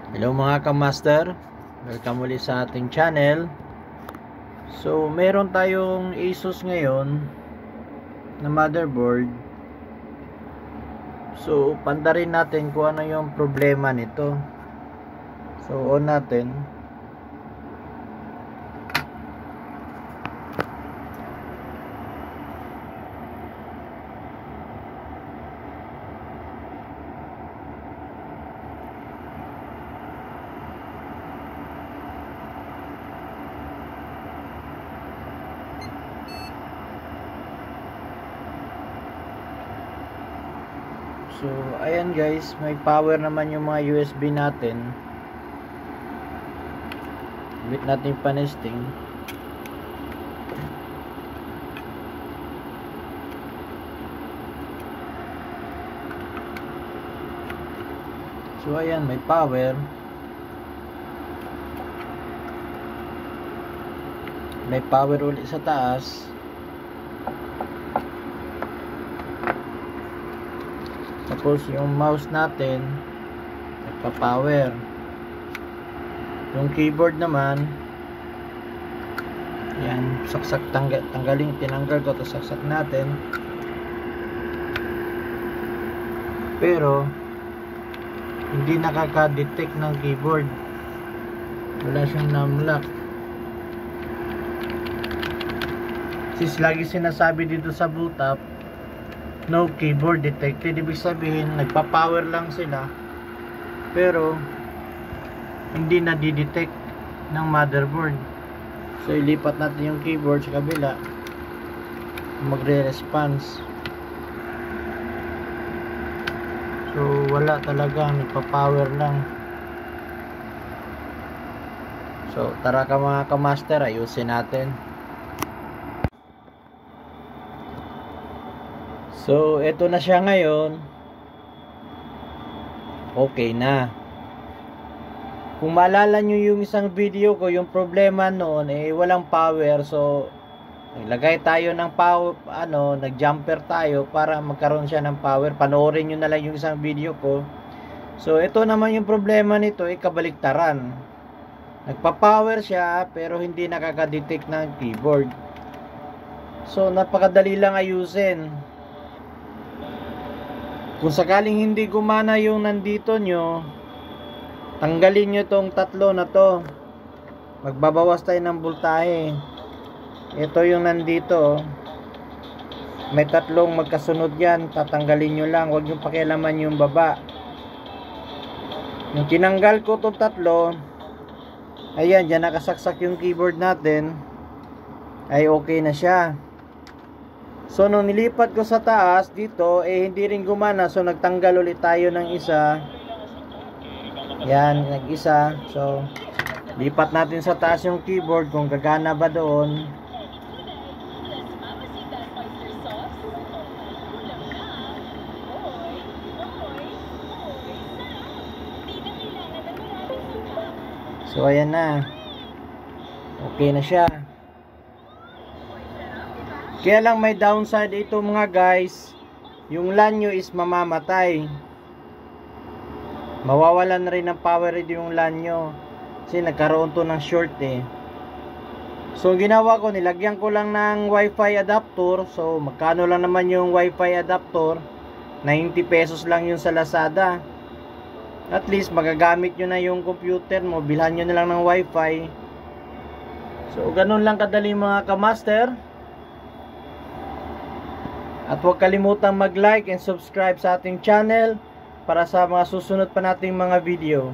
Hello mga kamaster, welcome ulit sa ating channel. So meron tayong Asus ngayon na motherboard. So pandarin natin kung ano yung problema nito. So on natin. So, ayan guys, may power naman yung mga USB natin. Bit natin pa-nesting. So, ayan, may power. May power ulit sa taas. Tapos yung mouse natin nagpa-power. Yung keyboard naman, yan, saksak, tinanggal ko, tapos saksak natin. Pero hindi nakaka-detect ng keyboard. Wala siyang numlock. Since lagi sinasabi dito sa boot up, no keyboard detected, ibig sabihin nagpa-power lang sila pero hindi na di-detect ng motherboard. So ilipat natin yung keyboard sa kabila, magre-response. So wala talaga, nagpa-power lang. So tara ka mga kamaster, ayusin natin. So, eto na siya ngayon. Okay na. Kung maalala nyo yung isang video ko, yung problema noon, walang power. So, naglagay tayo ng power, nag-jumper tayo para magkaroon siya ng power. Panoorin nyo na lang yung isang video ko. So, ito naman yung problema nito, kabaliktaran. Nagpa-power siya, pero hindi nakaka-detect ng keyboard. So, napakadali lang ayusin. Kung sakaling hindi gumana yung nandito nyo, tanggalin nyo tong tatlo na to. Magbabawas tayo ng voltahe. Ito yung nandito. May tatlong magkasunod yan. Tatanggalin nyo lang. Huwag nyo pakialaman yung baba. Yung tinanggal ko tong tatlo, ayan, dyan nakasaksak yung keyboard natin, ay okay na siya. So nung nilipat ko sa taas dito, hindi rin gumana. So nagtanggal ulit tayo ng isa. Yan, nag-isa. So lipat natin sa taas yung keyboard kung gagana ba doon. So ayan na. Okay na siya. Kaya lang may downside ito mga guys. Yung LAN nyo is mamamatay. Mawawalan na rin ng power yung LAN nyo. Kasi nagkaroon to ng short So ginawa ko, nilagyan ko lang ng wifi adapter. So magkano lang naman yung wifi adapter? 90 pesos lang yun sa Lazada. At least magagamit nyo na yung computer mo. Bilhan nyo na lang ng wifi. So ganun lang kadali mga kamaster. At huwag kalimutang mag-like and subscribe sa ating channel para sa mga susunod pa nating mga video.